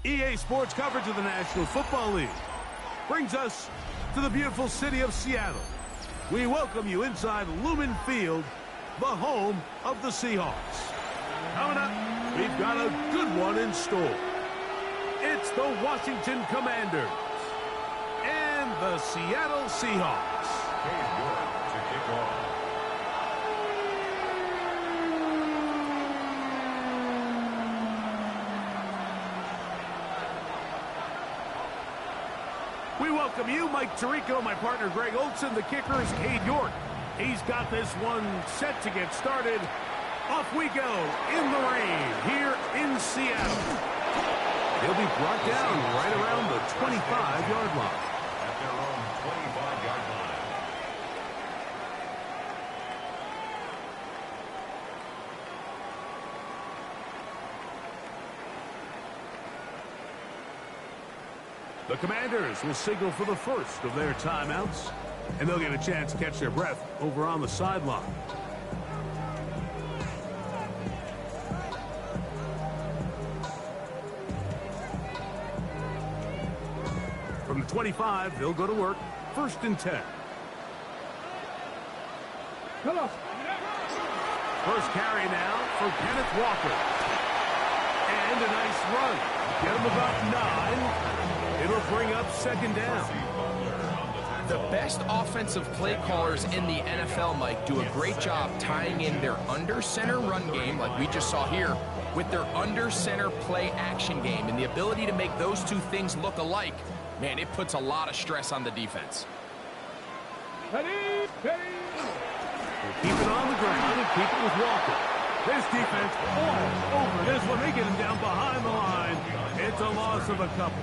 EA Sports coverage of the National Football League brings us to the beautiful city of Seattle. We welcome you inside Lumen Field, the home of the Seahawks. Coming up, we've got a good one in store. It's the Washington Commanders and the Seattle Seahawks. To kick off. We welcome you, Mike Tirico, my partner Greg Olson. The kicker is Cade York. He's got this one set to get started. Off we go in the rain here in Seattle. He'll be brought down right around the 25-yard line. At their own 25-yard line. The Commanders will signal for the first of their timeouts, and they'll get a chance to catch their breath over on the sideline. From the 25, they'll go to work. 1st and 10. First carry now for Kenneth Walker. And a nice run. Get him about 9. It'll bring up 2nd down. The best offensive play callers in the NFL, Mike, do a great job tying in their under-center run game, like we just saw here, with their under-center play action game. And the ability to make those two things look alike, man, it puts a lot of stress on the defense. We'll keep it on the ground and keep it with Walker. This defense all over this one. They get him down behind the line. It's a loss of a couple.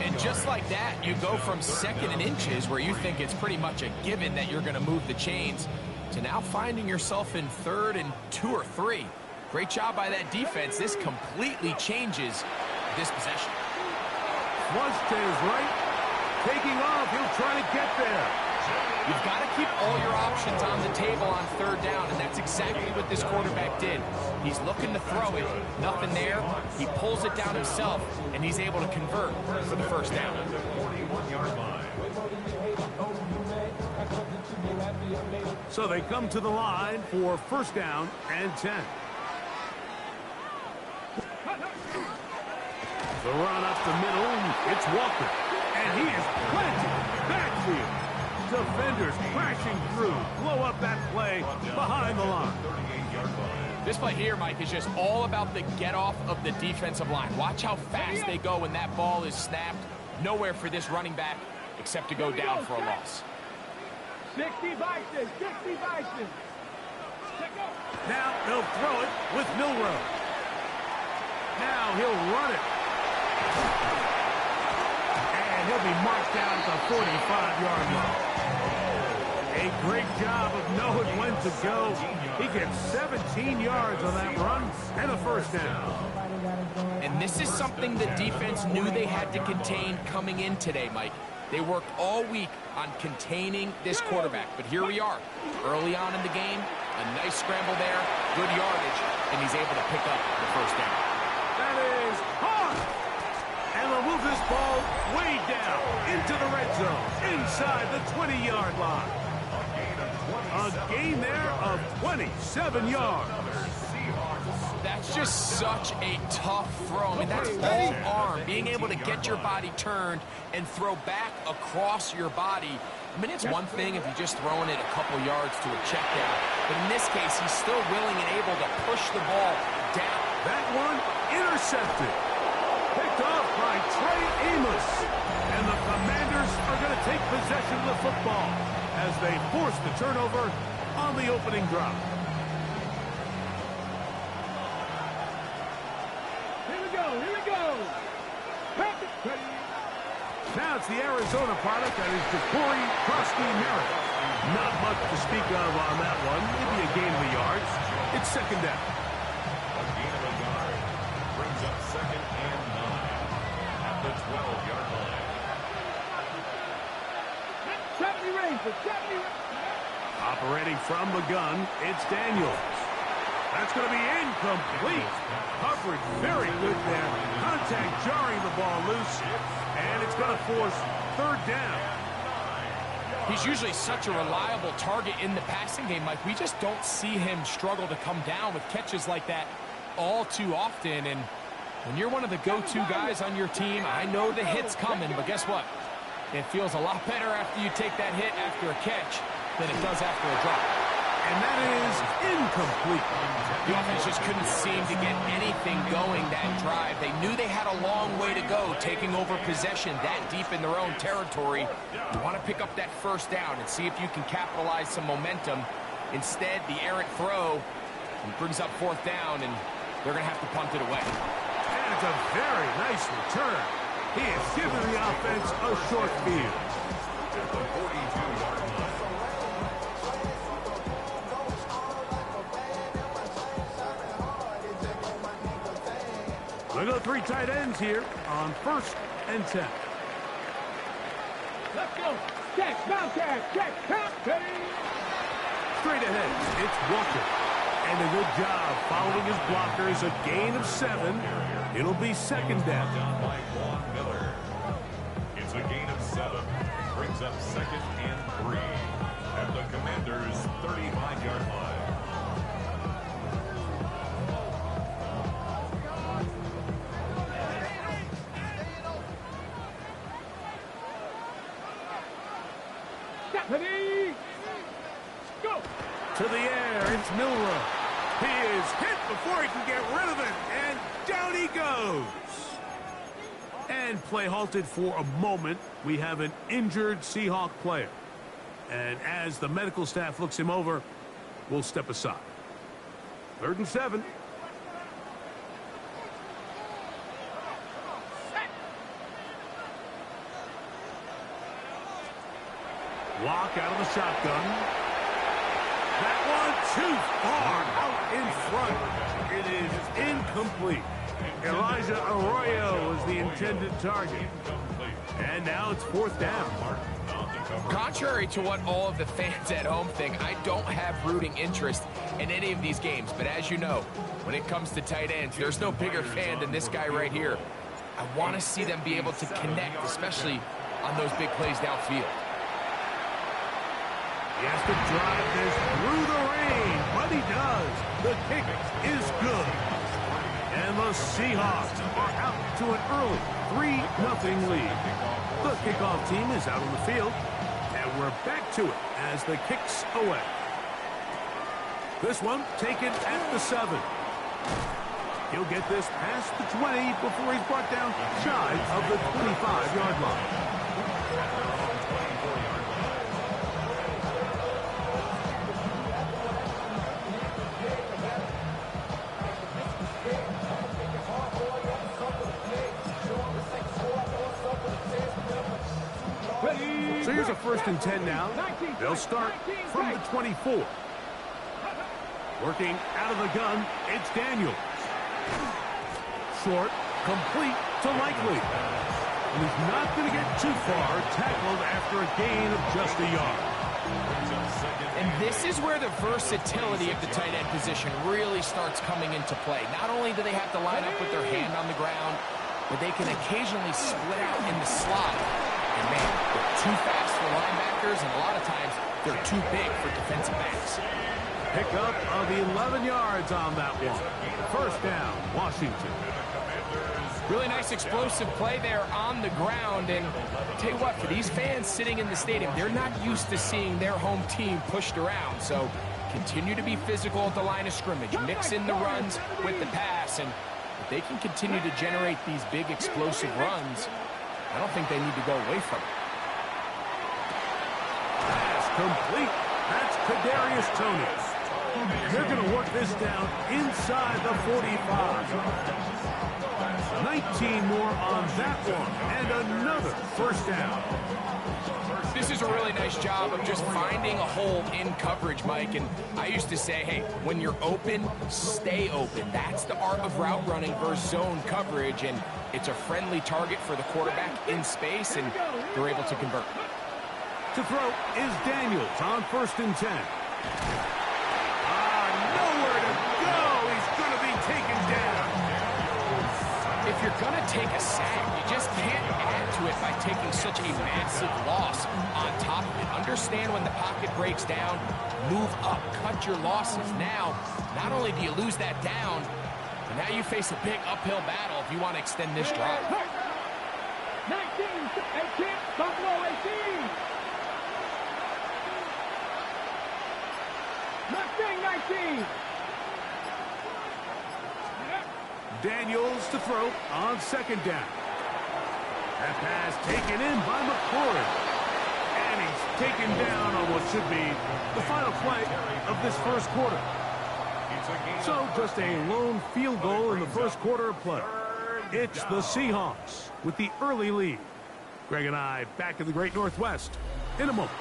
And just like that, you go from 2nd and inches, where you think it's pretty much a given that you're going to move the chains, to now finding yourself in 3rd and 2 or 3. Great job by that defense. This completely changes this possession. Flush to his right. Taking off. He'll try to get there. You've got to keep all your options on the table on 3rd down, and that's exactly what this quarterback did. He's looking to throw it. Nothing there. He pulls it down himself, and he's able to convert for the 1st down. So they come to the line for 1st down and 10. The run up the middle. It's Walker. And he is planted backfield. Defenders crashing through. Blow up that play behind the line. This play here, Mike, is just all about the get-off of the defensive line. Watch how fast they go when that ball is snapped. Nowhere for this running back except to go down for a loss. 60 Vikings, 60 Vikings. Now they'll throw it with Milrow. Now he'll run it. And he'll be marked down at the 45-yard line. A great job of knowing when to go. He gets 17 yards on that run and a 1st down. And this is something the defense knew they had to contain coming in today, Mike. They worked all week on containing this quarterback. But here we are, early on in the game, a nice scramble there, good yardage, and he's able to pick up the 1st down. That is hard. And they'll move this ball way down into the red zone, inside the 20-yard line. A gain there of 27 yards. That's just such a tough throw. I mean, that's all arm. Being able to get your body turned and throw back across your body. I mean, it's one thing if you're just throwing it a couple yards to a check down. But in this case, he's still willing and able to push the ball down. That one intercepted. Picked off by Trey Amos. And the Commanders are going to take possession of the football as they force the turnover on the opening drive. Here we go, here we go. Now it's the Arizona product, that is Ja'Cory Krosky-Merritt. Not much to speak of on that one. Maybe a gain of the yards. It's 2nd down. A gain of a yard brings up 2nd and 9 at the 12-yard line. 70 Rangers, 70 Operating from the gun, it's Daniels. That's going to be incomplete. Coverage very good there. Contact jarring the ball loose. And it's going to force third down. He's usually such a reliable target in the passing game, Mike. We just don't see him struggle to come down with catches like that all too often. And when you're one of the go-to guys on your team, I know the hit's coming, but guess what? It feels a lot better after you take that hit after a catch than it does after a drop. And that is incomplete. The offense just couldn't seem to get anything going that drive. They knew they had a long way to go, taking over possession that deep in their own territory. You want to pick up that first down and see if you can capitalize some momentum. Instead, the errant throw brings up fourth down, and they're going to have to punt it away. And it's a very nice return. He has given the offense a short field. We go 3 tight ends here on 1st and 10. Let's go. Check, bounce, check, count, Straight ahead, it's Walker. And a good job following his blockers. A gain of 7. It'll be second down. It's a gain of 7. Brings up 2nd and 3 at the Commanders' 35-yard line. Go. To the air, it's Milrow. He is hit before he can get rid of it, and down he goes. And play halted for a moment. We have an injured Seahawk player. And as the medical staff looks him over, we'll step aside. 3rd and 7. Walk out of the shotgun. That one too far out in front. It is incomplete. Elijah Arroyo was the intended target. And now it's 4th down. Contrary to what all of the fans at home think, I don't have rooting interest in any of these games. But as you know, when it comes to tight ends, there's no bigger fan than this guy right here. I want to see them be able to connect, especially on those big plays downfield. He has to drive this through the rain, but he does. The kick is good. And the Seahawks are out to an early 3-0 lead. The kickoff team is out on the field, and we're back to it as the kick's away. This one taken at the 7. He'll get this past the 20 before he's brought down shy of the 25-yard line. So here's a 1st and 10 now. They'll start from the 24. Working out of the gun, it's Daniels. Short, complete to Likely. And he's not going to get too far, tackled after a gain of just a yard. And this is where the versatility of the tight end position really starts coming into play. Not only do they have to line up with their hand on the ground, but they can occasionally split out in the slot. And man, they're too fast for linebackers, and a lot of times they're too big for defensive backs. Pickup of 11 yards on that one. 1st down, Washington. Really nice explosive play there on the ground. And I'll tell you what, for these fans sitting in the stadium, they're not used to seeing their home team pushed around. So continue to be physical at the line of scrimmage. Mix in the runs with the pass. And if they can continue to generate these big explosive runs, I don't think they need to go away from it. Pass complete. That's Kadarius Toney. They're going to work this down inside the 45. 19 more on that one. And another 1st down. This is a really nice job of just finding a hole in coverage, Mike. And I used to say, hey, when you're open, stay open. That's the art of route running versus zone coverage. And it's a friendly target for the quarterback in space, and they're able to convert. To throw is Daniels on 1st and 10. Nowhere to go. going to take a sack. You just can't add to it by taking such a massive loss on top of it. Understand when the pocket breaks down, move up, cut your losses. Now, not only do you lose that down, but now you face a big uphill battle if you want to extend this drive. 19, 18, Buffalo 18. Mustang 19. Daniels to throw on second down. That pass taken in by McCord. And he's taken down on what should be the final play of this first quarter. So just a lone field goal in the first quarter of play. It's the Seahawks with the early lead. Greg and I back in the Great Northwest in a moment.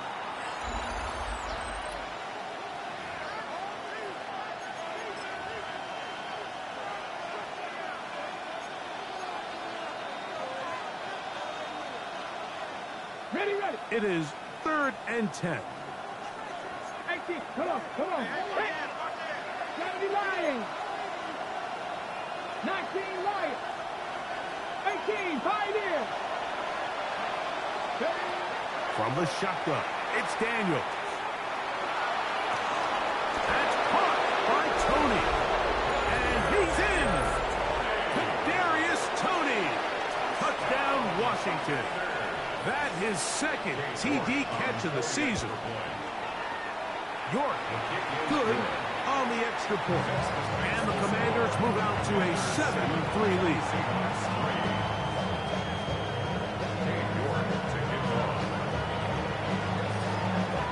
Ready. It is 3rd and 10. 18, come on. 70 Lions. 19 Lions. 18 Pioneers. From the shotgun, it's Daniels. That's caught by Tony. And he's in. Kadarius Toney. Touchdown, Washington. That his second TD catch of the season. York, good on the extra point. And the Commanders move out to a 7-3 lead.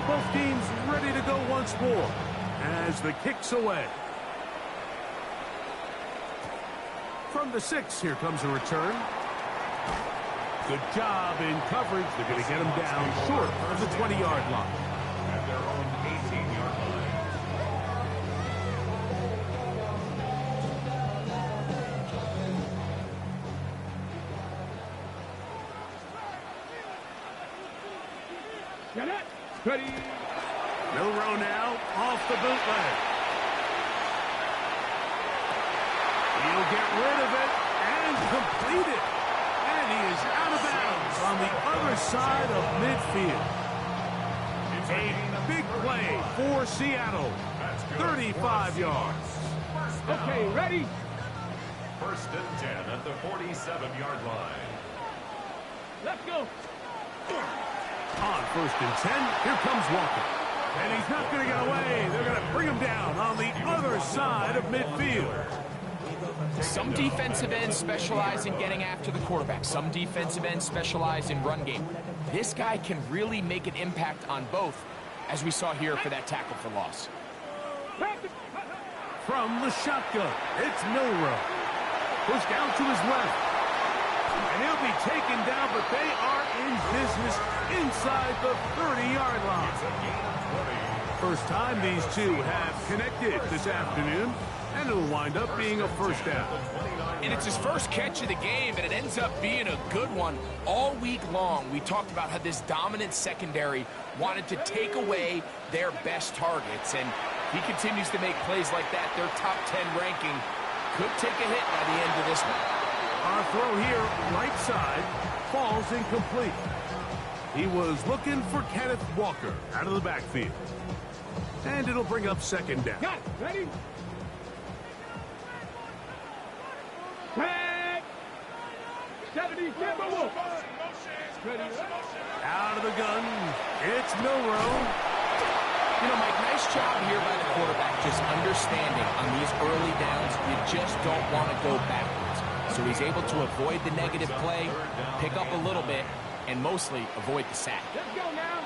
Both teams ready to go once more as the kick's away. From the 6, here comes a return. Good job in coverage. They're going to get him down short of the 20-yard line. At their own 18-yard line. Get it. Ready. Milroe now off the bootleg. He'll get rid of it and complete it. And he is out of bounds on the other side of midfield. A big play for Seattle. 35 yards. Okay, ready. 1st and 10 at the 47-yard line. Let's go. On 1st and 10, here comes Walker. And he's not going to get away. They're going to bring him down on the other side of midfield. Some defensive ends specialize in getting after the quarterback. Some defensive ends specialize in run game. This guy can really make an impact on both, as we saw here for that tackle for loss. From the shotgun, it's Milroe. Pushed down to his left. And he'll be taken down, but they are in business inside the 30-yard line. First time these two have connected this afternoon, and it'll wind up being a first down. And it's his first catch of the game, and it ends up being a good one. All week long, we talked about how this dominant secondary wanted to take away their best targets, and he continues to make plays like that. Their top 10 ranking could take a hit by the end of this one. Our throw here, right side, falls incomplete. He was looking for Kenneth Walker out of the backfield. And it'll bring up second down. Got it. Ready. Tag. 70 Timberwolves. Ready. Out of the gun, it's Milroe. You know, Mike, nice job here by the quarterback, just understanding on these early downs, you just don't want to go backwards. So he's able to avoid the negative play, pick up a little bit, and mostly avoid the sack. Let's go now.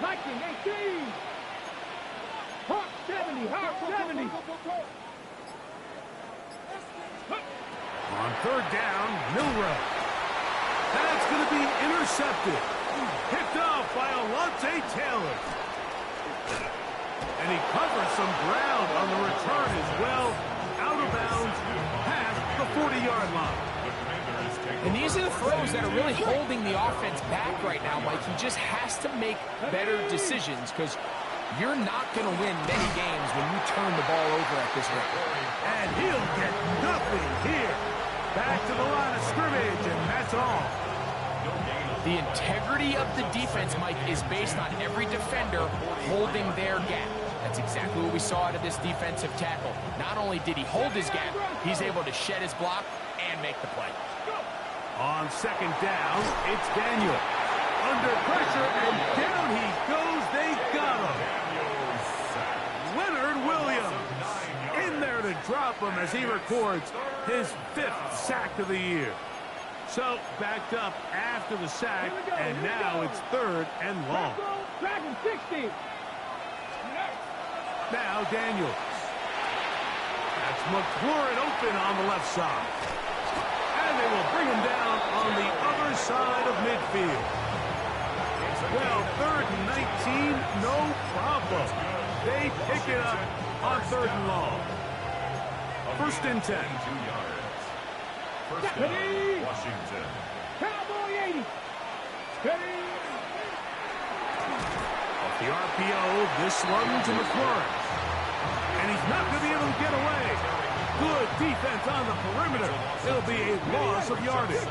Viking 18. Hawk 70. Hawk 70. On third down, Milroe. That's going to be intercepted. Picked off by Alontae Taylor. And he covers some ground on the return as well. Out of bounds, past the 40-yard line. And these are the throws that are really holding the offense back right now, Mike. He just has to make better decisions because you're not going to win many games when you turn the ball over at this rate. And he'll get nothing here. Back to the line of scrimmage, and that's all. The integrity of the defense, Mike, is based on every defender holding their gap. That's exactly what we saw out of this defensive tackle. Not only did he hold his gap, he's able to shed his block and make the play. On second down, it's Daniel. Under pressure, and down he goes. They got him. Leonard Williams in there to drop him as he records his 5th sack of the year. So, backed up after the sack, and now it's 3rd and long. Dragon 60. Now Daniels. That's McLaurin open on the left side. And they will bring him down on the other side of midfield. Well, 3rd and 19, no problem. They pick it up on 3rd and long. 1st and 10. First down, Washington. Cowboy 80. Steady. Off the RPO, this one to McLaurin. And he's not going to be able to get away. Good defense on the perimeter. It'll be a loss of yardage.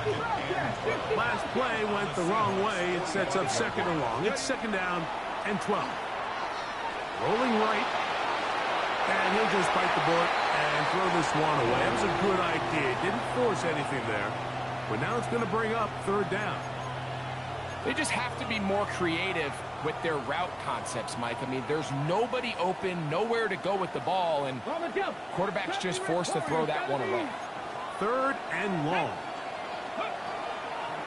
Last play went the wrong way. It sets up 2nd and long. It's 2nd down and 12. Rolling right. And he'll just bite the bullet and throw this one away. That was a good idea. Didn't force anything there. But now it's going to bring up 3rd down. They just have to be more creative with their route concepts, Mike. I mean, there's nobody open, nowhere to go with the ball, and quarterback's just forced to throw that one away. 3rd and long.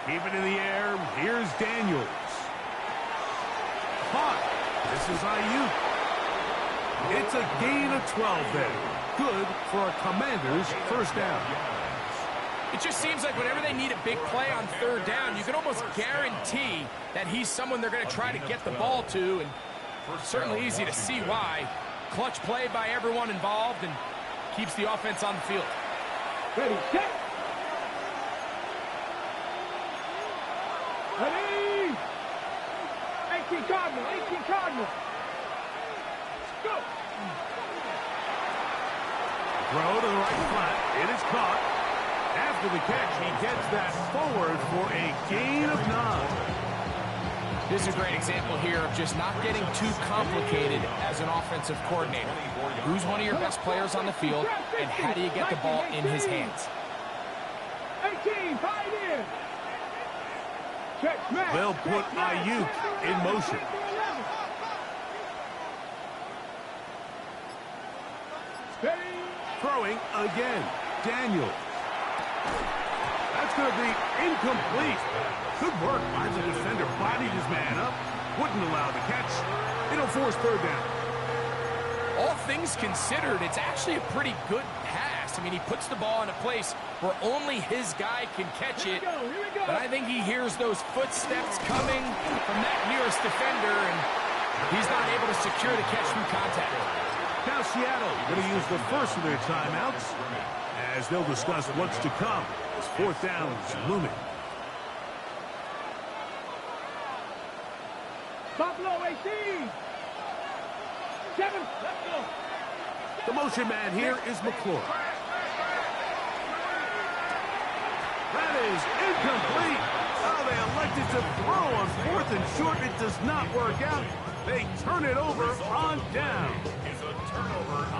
Keep it in the air. Here's Daniels. Caught. This is Ayuk. It's a gain of 12 there. Good for a Commander's 1st down. It just seems like whenever they need a big play on 3rd down, you can almost guarantee that he's someone they're going to try to get the ball to, and certainly easy to see why. Clutch play by everyone involved and keeps the offense on the field. Ready, set. Ready. 18 Cardinal, 18 Cardinal. Go. Throw to the right flat. It is caught. After the catch, he gets that forward for a gain of 9. This is a great example here of just not getting too complicated as an offensive coordinator. Who's one of your best players on the field, and how do you get the ball in his hands? 18, fight in. Check, smash. They'll put Ayuk in motion. Steady. Throwing again. Daniel. That's going to be incomplete. Good work by the defender. Bodied his man up. Wouldn't allow the catch. It'll force 3rd down. All things considered, it's actually a pretty good pass. I mean, he puts the ball in a place where only his guy can catch it. But I think he hears those footsteps coming from that nearest defender, and he's not able to secure the catch through contact. Now Seattle going to use the first of their timeouts as they'll discuss what's to come as 4th down is looming. Buffalo 18. 7. Let's go. The motion man here is McLaurin. That is incomplete. Oh, they elected to throw on 4th and short. It does not work out. They turn it over on down.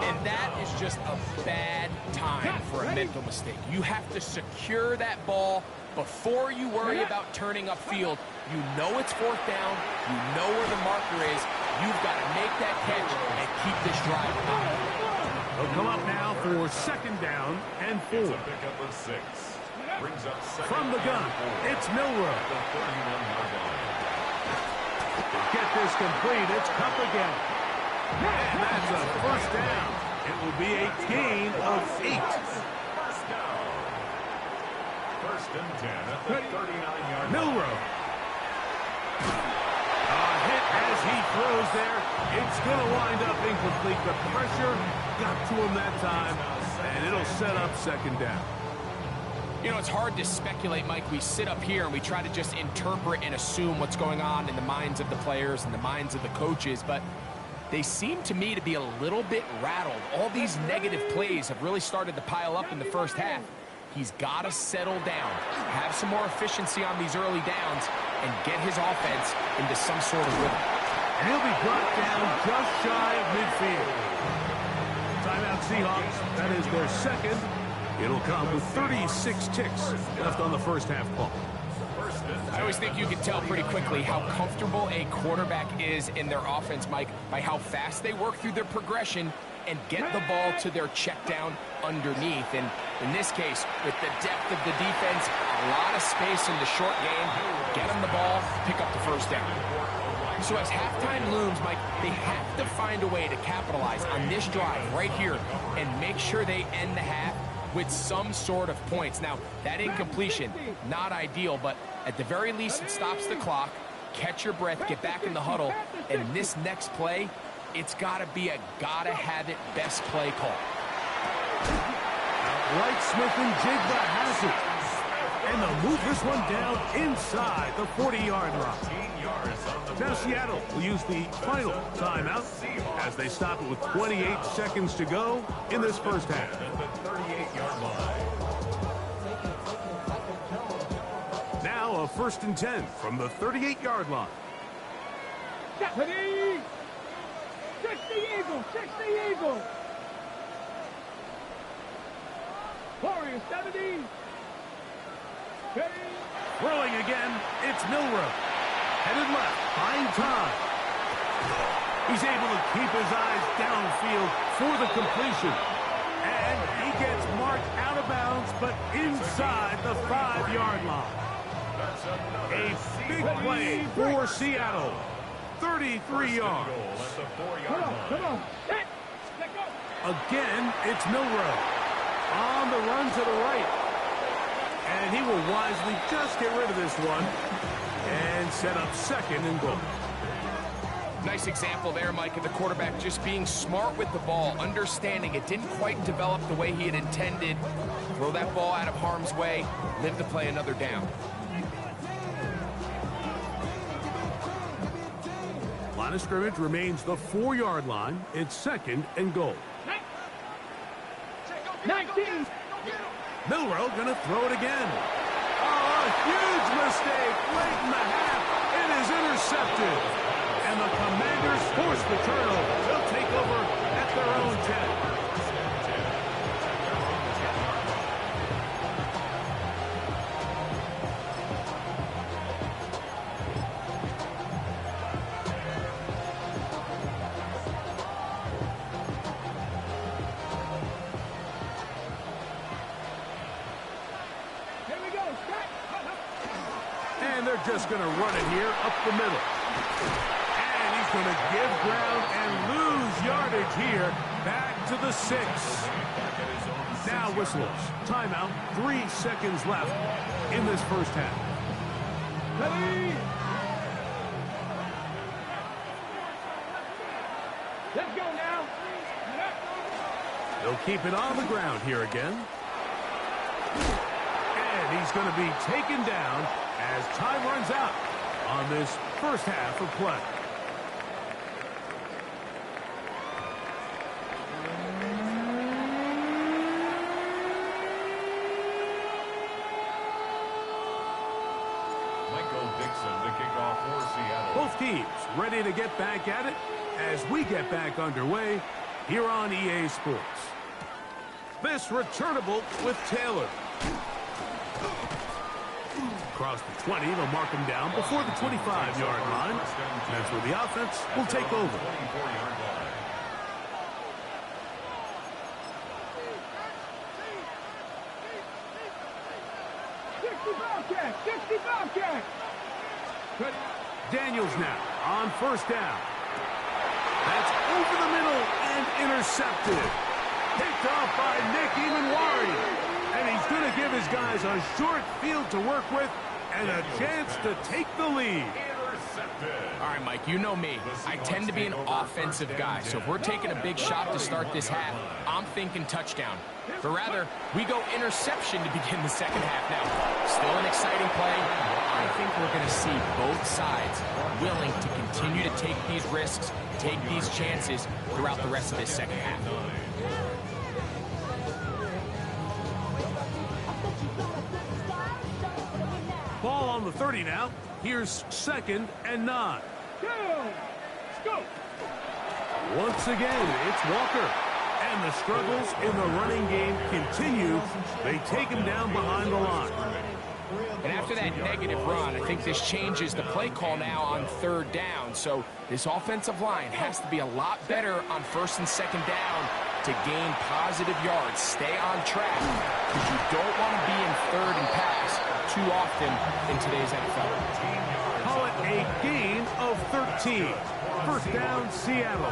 And that is just a bad time for a mental mistake. You have to secure that ball before you worry about turning upfield. You know it's 4th down. You know where the marker is. You've got to make that catch and keep this drive going. They'll come up now for 2nd down and 4. It's a pickup of 6. Brings up 2nd From the gun, it's Milroe. To get this complete, it's Cup again. And that's a 1st down. It will be a gain of 8. 1st down. 1st and 10 at the 39-yard line. Milroe. A hit as he throws there. It's going to wind up incomplete. The pressure got to him that time, and it'll set up 2nd down. You know, it's hard to speculate, Mike. We sit up here and we try to just interpret and assume what's going on in the minds of the players and the minds of the coaches, but they seem to me to be a little bit rattled. All these negative plays have really started to pile up in the first half. He's got to settle down, have some more efficiency on these early downs, and get his offense into some sort of rhythm. And he'll be brought down just shy of midfield. Timeout Seahawks. That is their second. It'll come with 36 ticks left on the first half clock. I always think you can tell pretty quickly how comfortable a quarterback is in their offense, Mike, by how fast they work through their progression and get the ball to their check down underneath. And in this case, with the depth of the defense, a lot of space in the short game, get them the ball, pick up the first down. So as halftime looms, Mike, they have to find a way to capitalize on this drive right here and make sure they end the half with some sort of points. Now, that incompletion, not ideal, but at the very least, it stops the clock. Catch your breath, get back in the huddle, and this next play, it's got to be a gotta-have-it best play call. Right Smith and Jigba has it. And they'll move this one down inside the 40-yard line. Now Seattle will use the final timeout as they stop it with 28 seconds to go in this first half. Now a 1st and 10 from the 38-yard line. Ready? 60 Eagles, 60 Eagles. Warriors 70. Ready? Throwing again, it's Milrow. Headed left, buying time. He's able to keep his eyes downfield for the completion. And he gets marked out of bounds, but inside the 5-yard line. A big play for Seattle. 33 yards. Come on. Set. Let go. Again, it's Milrow. On the run to the right. And he will wisely just get rid of this one and set up 2nd and goal. Nice example there, Mike, of the quarterback just being smart with the ball, understanding it didn't quite develop the way he had intended. Throw that ball out of harm's way, live to play another down. Line of scrimmage remains the 4-yard line. It's 2nd and goal. 19. Milrow going to throw it again. Oh, a huge mistake late in the half. It is intercepted. And the Commanders force the turnover. They'll take over at their own 10. And they're just going to run it here up the middle. And he's going to give ground and lose yardage here back to the 6. Now whistles. Timeout. 3 seconds left in this first half. Ready? Let's go now. They'll keep it on the ground here again. And he's going to be taken down as time runs out on this first half of play. Both teams ready to get back at it as we get back underway here on EA Sports. This returnable with Taylor. Across the 20, they'll mark him down before the 25-yard line. That's where the offense will take over. Daniels now on first down. That's over the middle and intercepted. Picked off by Nick Emanwari. And he's going to give his guys a short field to work with and a chance to take the lead. All right, Mike, you know me. I tend to be an offensive guy, so if we're taking a big shot to start this half, I'm thinking touchdown. But rather, we go interception to begin the second half. Now, still an exciting play. I think we're going to see both sides willing to continue to take these risks, take these chances throughout the rest of this second half. the 30 now. Here's 2nd and 9. Let's go. Once again, it's Walker. And the struggles in the running game continue. They take him down behind the line. And after that negative run, I think this changes the play call now on 3rd down. So this offensive line has to be a lot better on 1st and 2nd down to gain positive yards. Stay on track, because you don't want to be in 3rd and pass too often in today's NFL. Call it a gain of 13. 1st down, Seattle.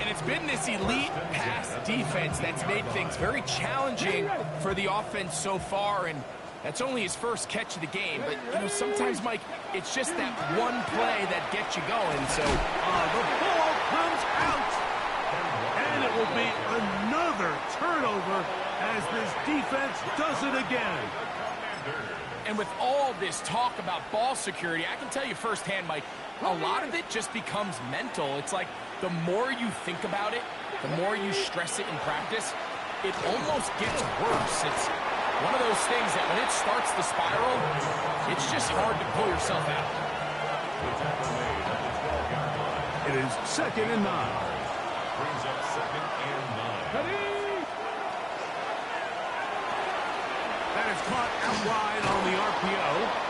And it's been this elite pass defense that's made things very challenging for the offense so far, and that's only his first catch of the game. But, you know, sometimes, Mike, it's just that one play that gets you going. So the ball comes out, and it will be another turnover as this defense does it again. And with all this talk about ball security, I can tell you firsthand, Mike, a lot of it just becomes mental. It's like the more you think about it, the more you stress it in practice, it almost gets worse. It's one of those things that when it starts to spiral, it's just hard to pull yourself out. It is 2nd and 9. Brings up 2nd and 9. That is caught out wide on the RPO.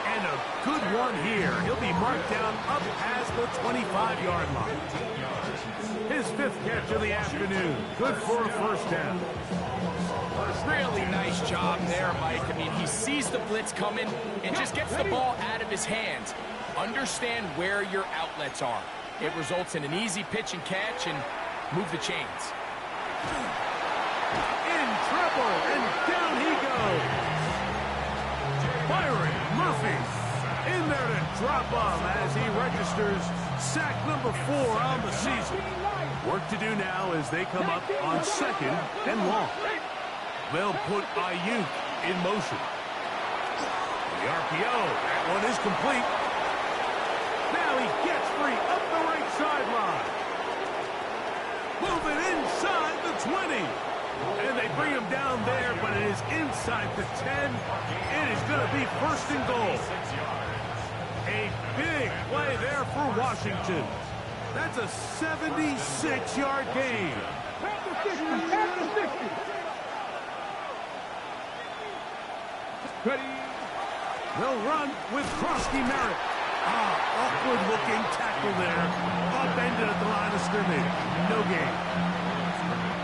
And a good one here. He'll be marked down up past the 25-yard line. His 5th catch of the afternoon. Good for a 1st down. Really nice job there, Mike. I mean, he sees the blitz coming and just gets the ball out of his hands. Understand where your outlets are. It results in an easy pitch and catch and move the chains. In trouble, and down he goes. Byron Murphy in there to drop him as he registers sack number 4 on the season. Work to do now as they come up on 2nd and long. They'll put Ayuk in motion. The RPO, that one is complete. Now he gets free up the right sideline. Moving inside the 20. And they bring him down there, but it is inside the 10. It is going to be 1st and goal. A big play there for Washington. That's a 76-yard gain. At the 60. Ready. They'll run with Krosky Merritt. Awkward-looking tackle there. Upended at the line of scrimmage. No gain.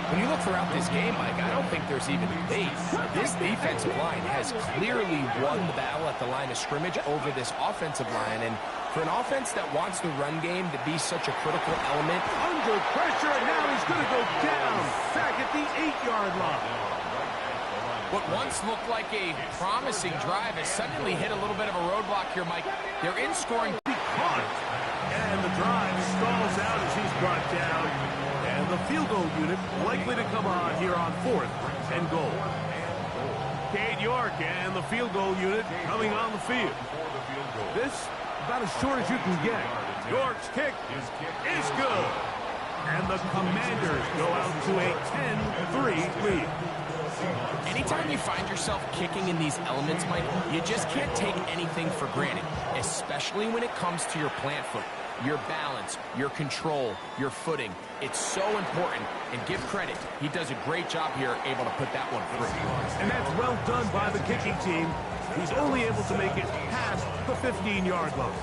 When you look throughout this game, Mike, I don't think there's even debate. This defensive line has clearly won the battle at the line of scrimmage over this offensive line. And for an offense that wants the run game to be such a critical element. Under pressure, and now he's going to go down. Back at the 8-yard line. What once looked like a promising drive has suddenly hit a little bit of a roadblock here, Mike. They're in scoring. Caught. And the drive stalls out as he's brought down. And the field goal unit likely to come on here on 4th and goal. Cade York and the field goal unit coming on the field. This about as short as you can get. York's kick is good. And the Commanders go out to a 10-3 lead. Anytime you find yourself kicking in these elements, Mike, you just can't take anything for granted, especially when it comes to your plant foot, your balance, your control, your footing. It's so important, and give credit. He does a great job here, able to put that one through. And that's well done by the kicking team. He's only able to make it past the 15-yard line.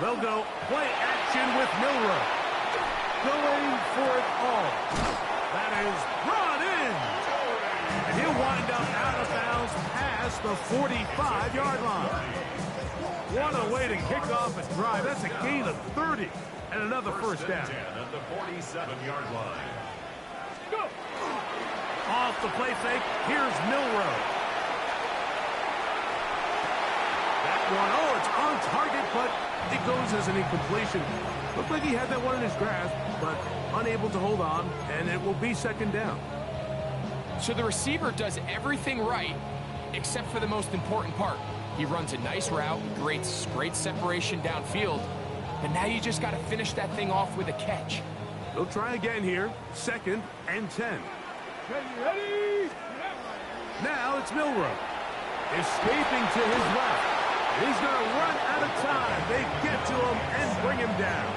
They'll go play action with Milroe. Going for it all. That is brought in. And he'll wind up out of bounds past the 45-yard line. What a way to kick off a drive. That's a gain of 30 and another 1st down. At the 47-yard line. Go. Off the play fake, here's Milroe. That one, it's on target, but it goes as an incompletion. Looked like he had that one in his grasp, but unable to hold on, and it will be 2nd down. So the receiver does everything right, except for the most important part. He runs a nice route, creates great separation downfield, but now you just got to finish that thing off with a catch. They'll try again here. 2nd and 10. Ready? Now it's Milroe. Escaping to his left. He's going to run out of time. They get to him and bring him down.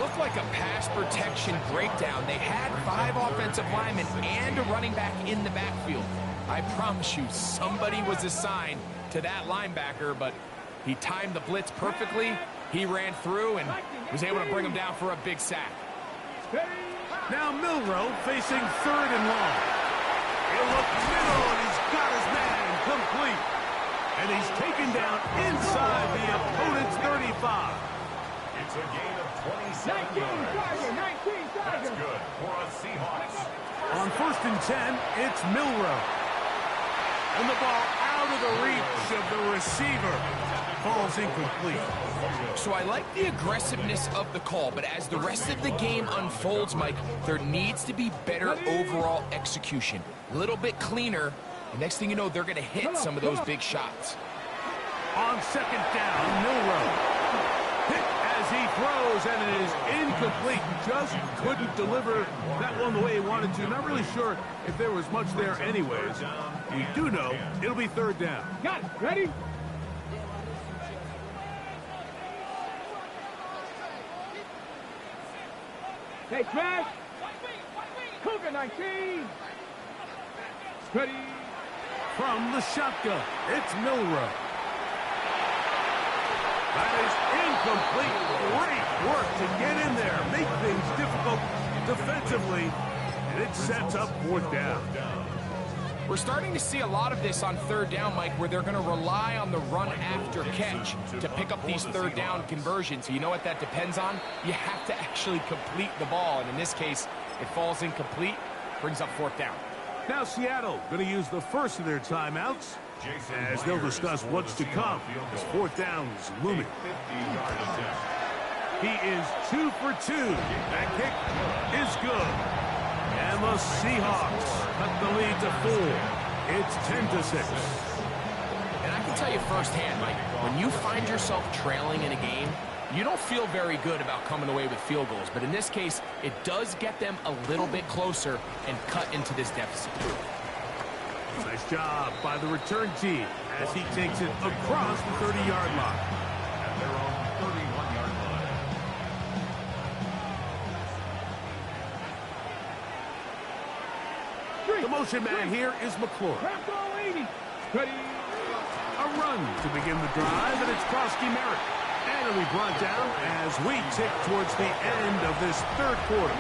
Looked like a pass protection breakdown. They had 5 offensive linemen and a running back in the backfield. I promise you, somebody was assigned to that linebacker, but he timed the blitz perfectly. He ran through and was able to bring him down for a big sack. Now Milroe facing 3rd and long. He'll look middle, and he's got his man complete. And he's taken down inside the opponent's 35. It's a gain of 27 yards. 19 That's good for a Seahawks. On 1st and 10, it's Milroe. And the ball out of the reach of the receiver. Falls incomplete. So I like the aggressiveness of the call, but as the rest of the game unfolds, Mike, there needs to be better overall execution. A little bit cleaner. And next thing you know, they're going to hit some of those big shots. On 2nd down, Milroe. Hit as he throws, and it is incomplete. Just couldn't deliver that one the way he wanted to. Not really sure if there was much there anyways. We do know it'll be 3rd down. Got it. Ready? Hey, Trash. Cougar 19. Ready? From the shotgun, it's Milroe. That is incomplete. Great work to get in there, make things difficult defensively, and it sets up 4th down. We're starting to see a lot of this on 3rd down, Mike, where they're going to rely on the run after catch to pick up these 3rd down conversions. You know what that depends on? You have to actually complete the ball, and in this case, it falls incomplete, brings up 4th down. Now Seattle going to use the first of their timeouts as they'll discuss what's to come as 4th down is looming. He is 2 for 2. That kick is good. And the Seahawks cut the lead to 4. It's 10-6. And I can tell you firsthand, Mike, when you find yourself trailing in a game, you don't feel very good about coming away with field goals. But in this case, it does get them a little bit closer and cut into this deficit. Nice job by the return team as he takes it across the 30-yard line. At their own 31-yard line. The motion man here is McClure. Ready? A run to begin the drive, and it's Krosky Merritt. And it'll be brought down as we tick towards the end of this 3rd quarter.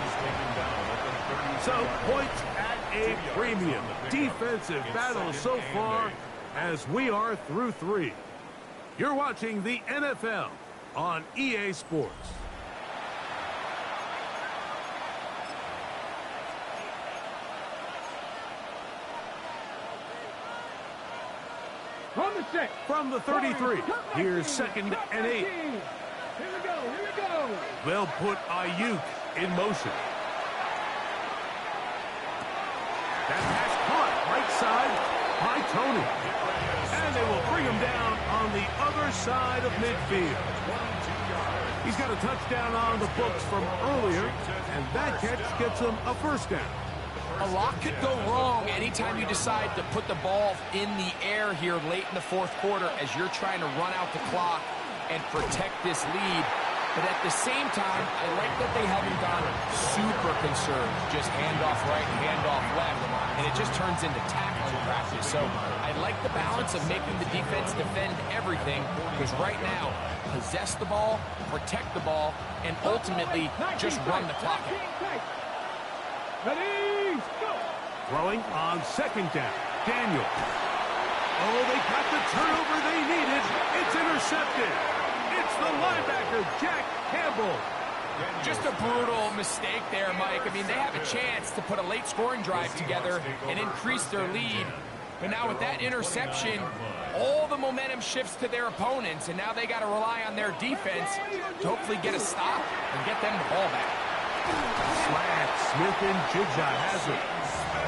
So, points at a premium. Defensive battle so far as we are through 3. You're watching the NFL on EA Sports. On the set. From the 33, here's 2nd and 8. Here we go. They'll put Ayuk in motion. That pass caught right side by Tony. And they will bring him down on the other side of midfield. He's got a touchdown on the books from earlier, and that catch gets him a 1st down. A lot could go wrong anytime you decide to put the ball in the air here late in the 4th quarter as you're trying to run out the clock and protect this lead. But at the same time, I like that they haven't gone super conserved. Just handoff right, handoff left, and it just turns into tackling practice. So I like the balance of making the defense defend everything, because right now, possess the ball, protect the ball, and ultimately just run the clock out. Ready? Go. Throwing on 2nd down. Daniel. Oh, they got the turnover they needed. It's intercepted. It's the linebacker, Jack Campbell. Just a brutal mistake there, Mike. I mean, they have a chance to put a late scoring drive together and increase their lead. But now with that interception, all the momentum shifts to their opponents, and now they got to rely on their defense to hopefully get a stop and get them the ball back. Slant, Smith and Jigsaw has it.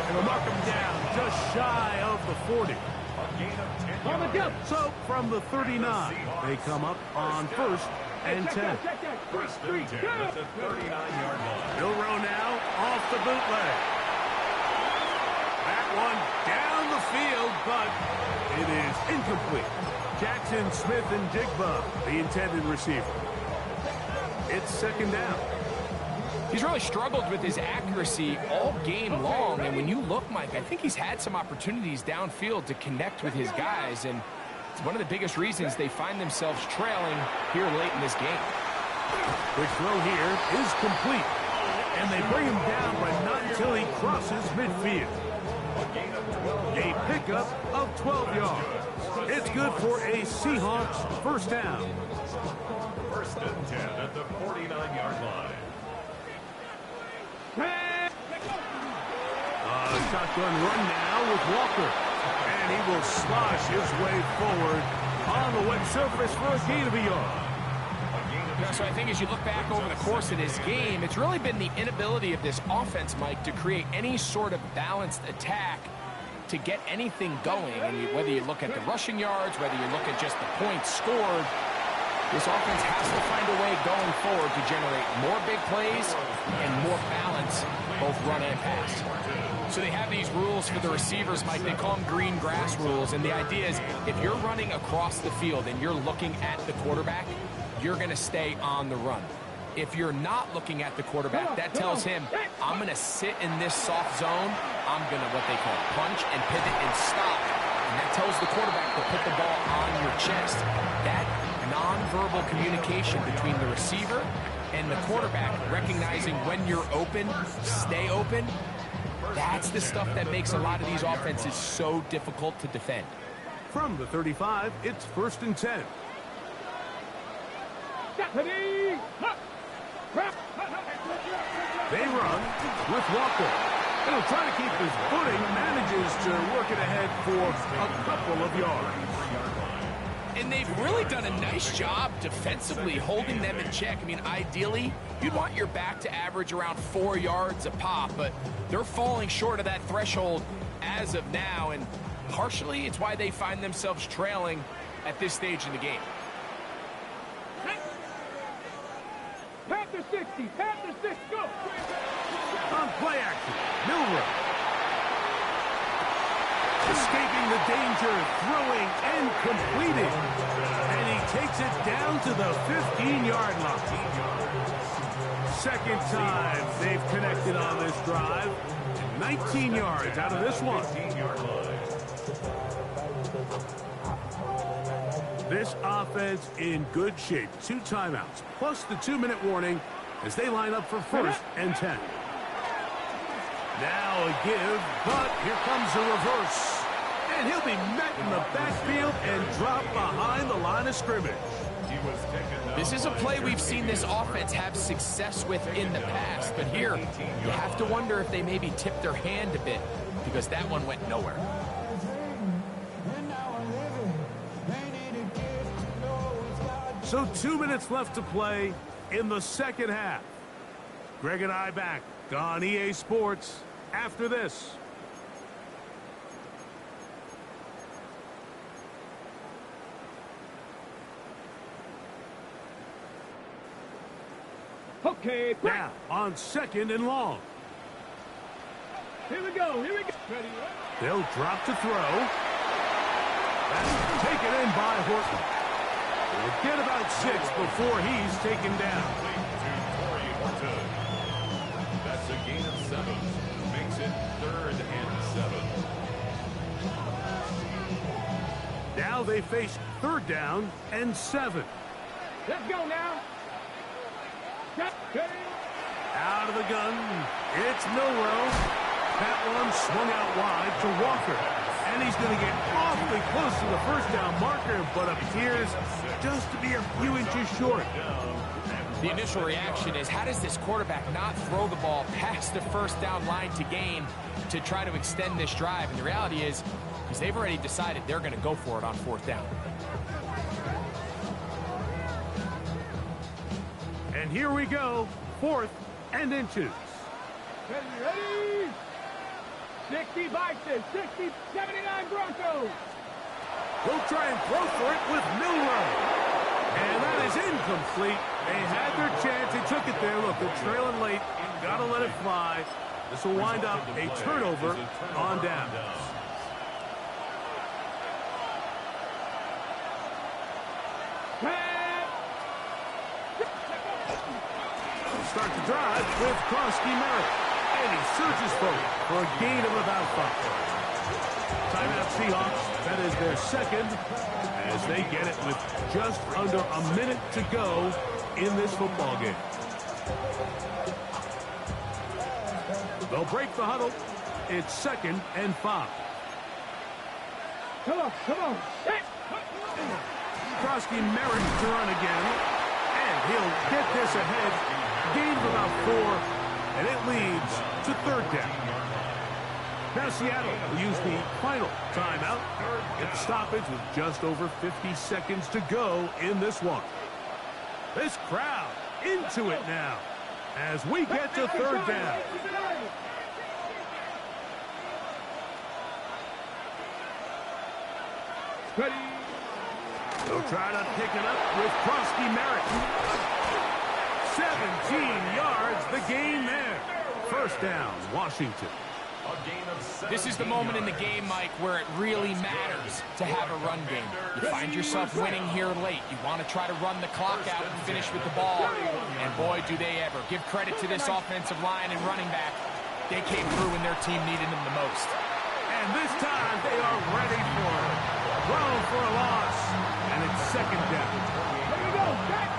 And they'll knock him down just shy of the 40. A gain of 10 On the yards. jump. So from the 39, they come up on first and 10. Check that. First and 10 at the 39-yard line. Milrow now off the bootleg. That one down the field, but it is incomplete. Jackson, Smith, and Jigba, the intended receiver. It's second down. He's really struggled with his accuracy all game long, and when you look, Mike, I think he's had some opportunities downfield to connect with his guys, and it's one of the biggest reasons they find themselves trailing here late in this game. Quick throw here is complete, and they bring him down, but not until he crosses midfield. A pickup of 12 yards. It's good for a Seahawks first down. First and 10 at the 49-yard line. Shotgun run now with Walker. And he will slosh his way forward on the wet surface for a gain of a yard. So I think as you look back over the course of this game, it's really been the inability of this offense, Mike, to create any sort of balanced attack to get anything going. And whether you look at the rushing yards, whether you look at just the points scored, this offense has to find a way going forward to generate more big plays and more balance, both run and pass. So they have these rules for the receivers, Mike. They call them green grass rules. And the idea is if you're running across the field and you're looking at the quarterback, you're going to stay on the run. If you're not looking at the quarterback, that tells him, I'm going to sit in this soft zone. I'm going to, what they call, punch and pivot and stop. And that tells the quarterback to put the ball on your chest. That nonverbal communication between the receiver and the quarterback, recognizing when you're open, stay open, that's the stuff that makes a lot of these offenses so difficult to defend. From the 35, it's first and 10. They run with Walker. He'll try to keep his footing, manages to work it ahead for a couple of yards. And they've really done a nice job defensively holding them in check. I mean, ideally, you'd want your back to average around 4 yards a pop, but they're falling short of that threshold as of now, and partially it's why they find themselves trailing at this stage in the game. Pat the 60, pat the 6, go! On play action, Milrow. Escaping the danger, throwing and completing. And he takes it down to the 15-yard line. Second time they've connected on this drive. 19 yards out of this one. This offense in good shape. 2 timeouts, plus the 2-minute warning as they line up for first and 10. Now a give, but here comes the reverse. And he'll be met in the backfield and dropped behind the line of scrimmage. This is a play we've seen this offense have success with in the past, but here you have to wonder if they maybe tipped their hand a bit because that one went nowhere. So 2 minutes left to play in the second half. Greg and I back on EA Sports after this. Okay, quick. Now on second and long. Here we go, here we go. Ready, They'll drop to throw. That's taken in by Horton. We'll get about 6 before he's taken down. That's a gain of 7. Makes it 3rd and 7. Now they face 3rd down and 7. Let's go now. Out of the gun, it's Milrow. That one swung out wide to Walker. And he's going to get awfully close to the first down marker, but appears just to be a few inches short. The initial reaction is, how does this quarterback not throw the ball past the first down line to gain to try to extend this drive? And the reality is, because they've already decided they're going to go for it on 4th down. And here we go, 4th and inches. Ready? 60 Bison, 60, 79 Broncos. He'll try and throw for it with Milroe. And that is incomplete. They had their chance. They took it there. Look, they're trailing late. Got to let it fly. This will wind up a turnover on downs. Start the drive with Krosky Merritt. And he surges forward for a gain of about 5. Timeout Seahawks. That is their second as they get it with just under a minute to go in this football game. They'll break the huddle. It's 2nd and 5. Come on, come on. Krosky Merritt to run again. And he'll get this ahead. Gain of about 4. And it leads to 3rd down. Now Seattle will use the final timeout. Get the stoppage with just over 50 seconds to go in this one. This crowd into it now as we get to 3rd down. Ready. They'll try to pick it up with Krosky Merritt. 17 yards, the gain there. 1st down, Washington. This is the moment in the game, Mike, where it really matters to have a run game. You find yourself winning here late. You want to try to run the clock out and finish with the ball. And boy, do they ever. Give credit to this offensive line and running back. They came through when their team needed them the most. And this time they are ready for it. Thrown for a loss. And it's 2nd down. Here we go. Back.